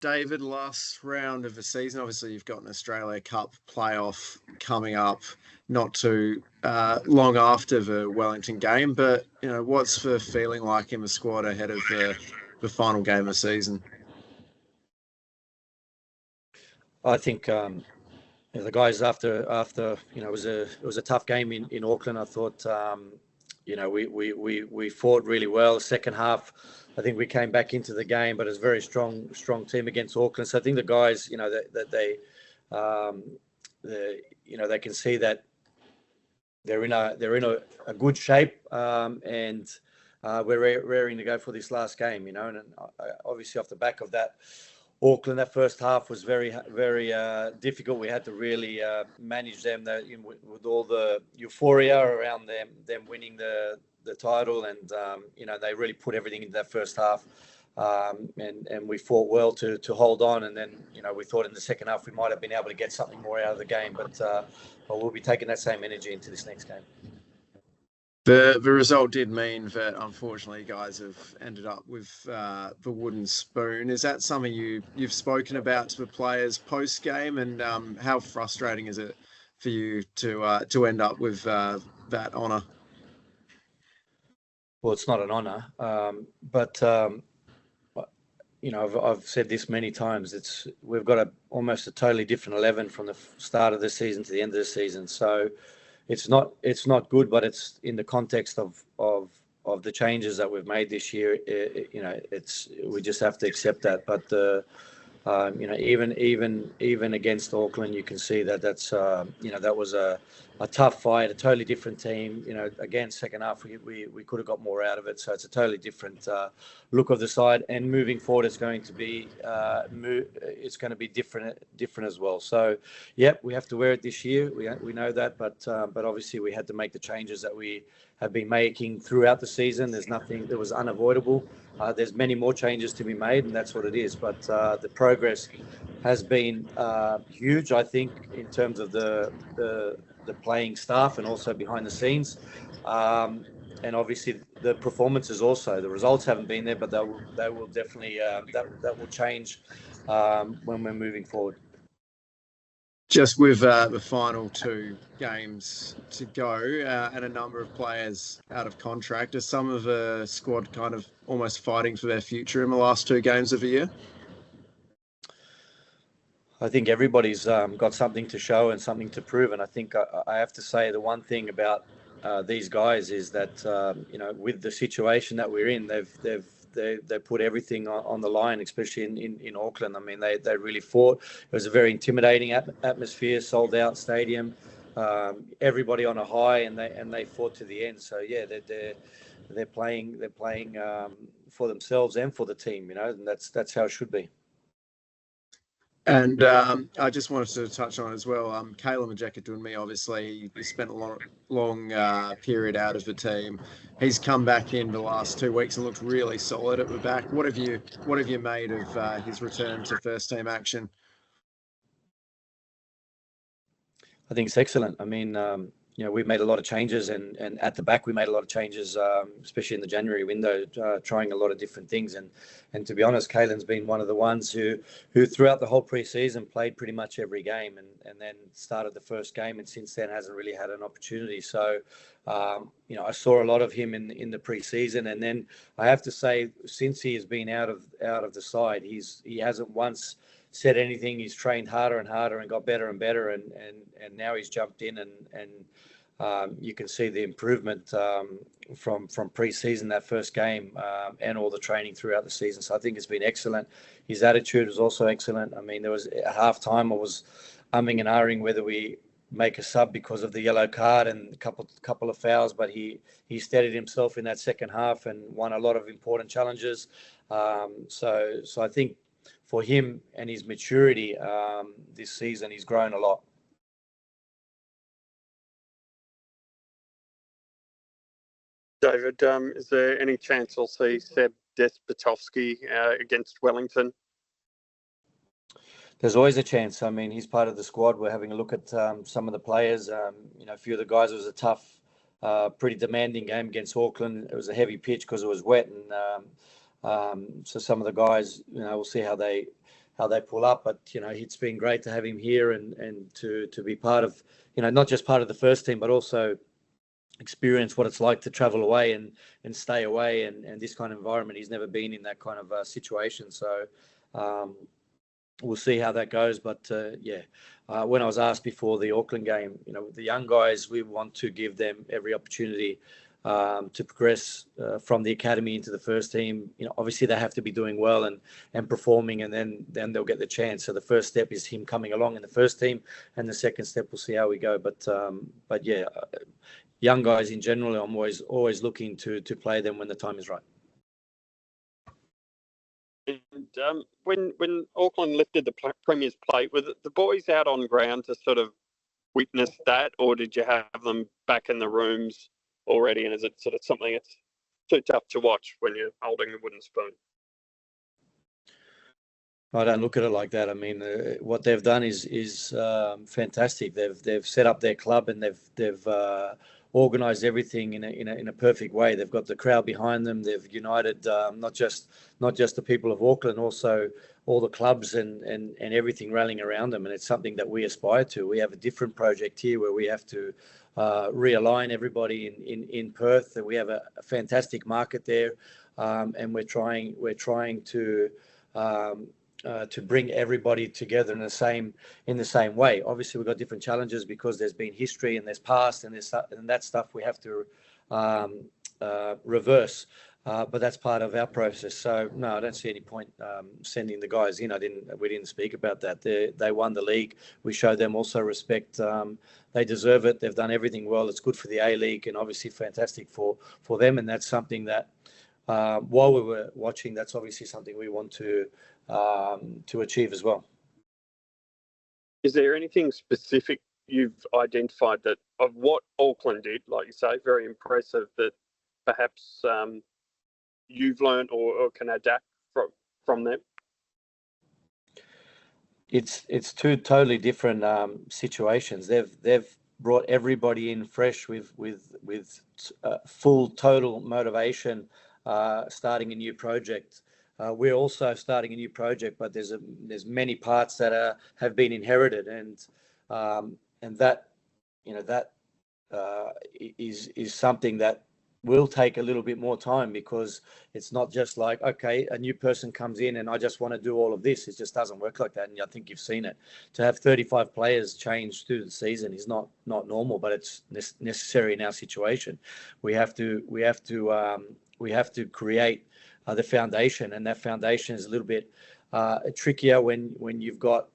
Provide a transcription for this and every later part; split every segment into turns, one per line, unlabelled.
David, last round of the season. Obviously, you've got an Australia Cup playoff coming up not too long after the Wellington game. But what's the feeling like in the squad ahead of the final game of the season?
I think the guys after it was a tough game in Auckland. I thought we fought really well. The second half, I think we came back into the game, but it's a very strong team against Auckland. So I think the guys, that they can see that they're in a good shape, and we're raring to go for this last game. And obviously off the back of that, Auckland, that first half was very difficult. We had to really manage them with all the euphoria around them winning the title, and they really put everything into that first half, and we fought well to hold on. And then we thought in the second half we might have been able to get something more out of the game, but we'll be taking that same energy into this next game.
The result did mean that, unfortunately, you guys have ended up with the wooden spoon. Is that something you've spoken about to the players post game, and how frustrating is it for you to end up with that honour?
Well, it's not an honour, but I've said this many times. We've got almost a totally different 11 from the start of the season to the end of the season. So it's not good, but it's in the context of the changes that we've made this year. We just have to accept that. But even against Auckland, you can see that was a tough fight, a totally different team. Again, second half we could have got more out of it. So it's a totally different look of the side, and moving forward, it's going to be different as well. So, we have to wear it this year. We know that, but obviously we had to make the changes that we have been making throughout the season. There's nothing that was unavoidable. There's many more changes to be made, and that's what it is. But the progress has been huge, I think, in terms of the playing staff and also behind the scenes. And obviously the performances also. The results haven't been there, but they will definitely that will change when we're moving forward.
Just with the final two games to go and a number of players out of contract, is some of the squad kind of almost fighting for their future in the last two games of the year?
I think everybody's got something to show and something to prove. And I think I have to say the one thing about these guys is that, with the situation that we're in, they put everything on the line, especially in Auckland. I mean, they really fought. It was a very intimidating atmosphere, sold out stadium, everybody on a high, and they fought to the end. So yeah, they're playing for themselves and for the team, and that's how it should be.
And I just wanted to touch on as well, Caleb Majeka-Dunmi, obviously, he spent a long period out of the team. He's come back in the last 2 weeks and looked really solid at the back. What have you made of his return to first team action?
I think it's excellent. I mean, we've made a lot of changes, and at the back we made a lot of changes, especially in the January window, trying a lot of different things. And to be honest, Caelan's been one of the ones who throughout the whole pre-season played pretty much every game, and then started the first game, and since then hasn't really had an opportunity. So, I saw a lot of him in the pre-season, and then I have to say, since he has been out of the side, he hasn't once said anything. He's trained harder and harder and got better and better, and now he's jumped in, and you can see the improvement from pre-season, that first game, and all the training throughout the season. So I think it's been excellent. His attitude was also excellent. I mean, there was at halftime I was umming and ahhing whether we make a sub because of the yellow card and a couple of fouls, but he steadied himself in that second half and won a lot of important challenges. So I think for him and his maturity this season, he's grown a lot.
David, is there any chance we'll see Seb Despotovsky against Wellington?
There's always a chance. I mean, he's part of the squad. We're having a look at some of the players. A few of the guys. It was a tough, pretty demanding game against Auckland. It was a heavy pitch because it was wet, and so some of the guys, we'll see how they they pull up. But it's been great to have him here and to be part of, not just part of the first team, but also experience what it's like to travel away and stay away and this kind of environment. He's never been in that kind of situation. So we'll see how that goes. But when I was asked before the Auckland game, the young guys, we want to give them every opportunity to progress from the academy into the first team. Obviously they have to be doing well and performing, and then they'll get the chance. So the first step is him coming along in the first team, and the second step we'll see how we go. But yeah, young guys in general, I'm always looking to play them when the time is right.
And when Auckland lifted the Premier's plate, were the boys out on ground to sort of witness that, or did you have them back in the rooms already? And is it sort of something that's too tough to watch when you're holding a wooden spoon?
I don't look at it like that. I mean, what they've done is fantastic. They've set up their club and they've organised everything in a perfect way. They've got the crowd behind them. They've united not just the people of Auckland, also all the clubs and everything rallying around them. And it's something that we aspire to. We have a different project here where we have to realign everybody in Perth. And we have a fantastic market there, and we're trying to bring everybody together in the same way. Obviously, we've got different challenges because there's been history and there's past and that stuff we have to reverse. But that's part of our process. So no, I don't see any point sending the guys in. We didn't speak about that. They won the league. We show them also respect. They deserve it. They've done everything well. It's good for the A-League and obviously fantastic for them. And that's something that while we were watching, that's obviously something we want to achieve as well.
Is there anything specific you've identified that of what Auckland did, like you say, very impressive, that perhaps you've learned or can adapt from them?
It's two totally different situations. They've brought everybody in fresh with full total motivation, starting a new project. We're also starting a new project, but there's many parts that have been inherited, and that is something that will take a little bit more time, because it's not just like, okay, a new person comes in and I just want to do all of this. It just doesn't work like that, and I think you've seen it. To have 35 players change through the season is not normal, but it's necessary in our situation. We have to create the foundation, and that foundation is a little bit trickier when you've got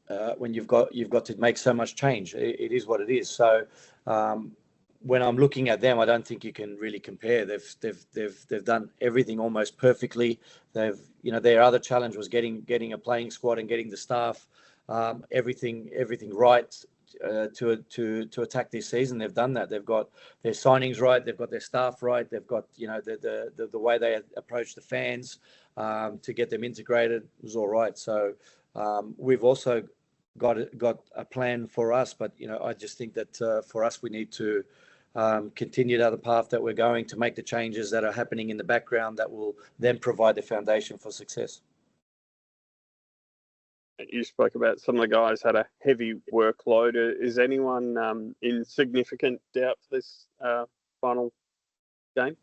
to make so much change. It is what it is. So when I'm looking at them, I don't think you can really compare. They've done everything almost perfectly. Their other challenge was getting a playing squad and getting the staff everything right to attack this season. They've done that. They've got their signings right. They've got their staff right. They've got the way they approach the fans to get them integrated was all right. So we've also got a plan for us, but I just think that for us we need to continue down the path that we're going, to make the changes that are happening in the background that will then provide the foundation for success.
You spoke about some of the guys had a heavy workload. Is anyone in significant doubt for this final game?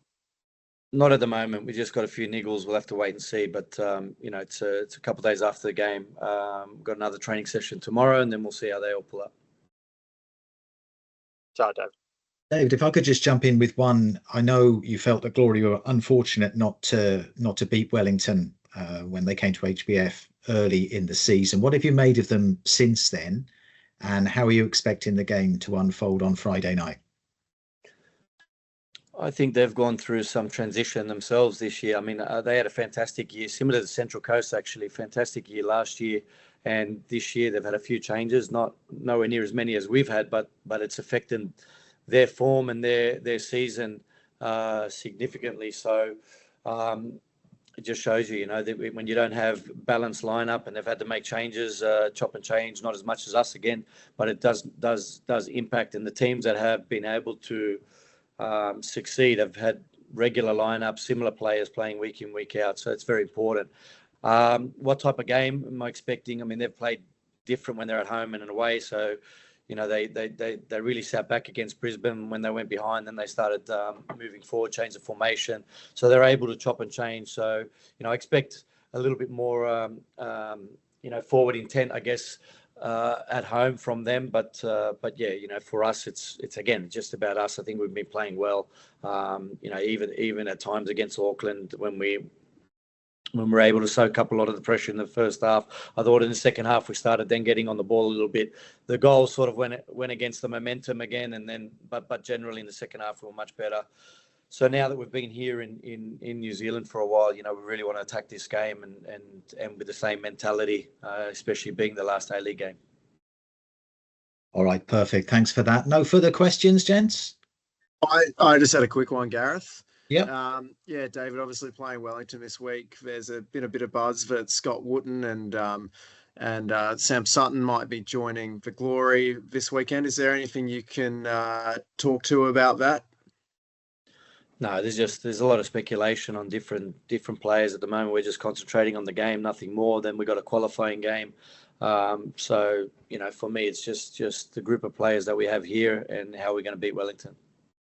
Not at the moment. We just got a few niggles. We'll have to wait and see. But it's a couple of days after the game. We've got another training session tomorrow, and then we'll see how they all pull up.
Sorry, Dave.
David, if I could just jump in with one. I know you felt that Glory were unfortunate not to beat Wellington when they came to HBF early in the season. What have you made of them since then, and how are you expecting the game to unfold on Friday night?
I think they've gone through some transition themselves this year. I mean, they had a fantastic year, similar to the Central Coast, actually. Fantastic year last year, and this year they've had a few changes, nowhere near as many as we've had, but it's affected their form and their season significantly. So it just shows you, that when you don't have balanced lineup, and they've had to make changes, chop and change, not as much as us again, but it does impact. And the teams that have been able to succeed have had regular lineups, similar players playing week in, week out. So it's very important. What type of game am I expecting? I mean, they've played different when they're at home and away. So, they really sat back against Brisbane when they went behind. Then they started moving forward, change the formation. So they're able to chop and change. So, I expect a little bit more, forward intent, I guess, at home from them. But yeah, for us, it's again just about us. I think we've been playing well. Even at times against Auckland when we're able to soak up a lot of the pressure in the first half. I thought in the second half we started then getting on the ball a little bit. The goals sort of went against the momentum again, and then but generally in the second half we were much better. So now that we've been here in New Zealand for a while, we really want to attack this game and with the same mentality, especially being the last A-League game.
All right, perfect. Thanks for that. No further questions, gents?
I just had a quick one, Gareth.
Yeah.
Yeah, David, obviously playing Wellington this week. There's been a bit of buzz that Scott Wooten and Sam Sutton might be joining the Glory this weekend. Is there anything you can talk to about that?
No, there's a lot of speculation on different players at the moment. We're just concentrating on the game, nothing more. Then we got a qualifying game. So for me, it's just the group of players that we have here and how we're going to beat Wellington.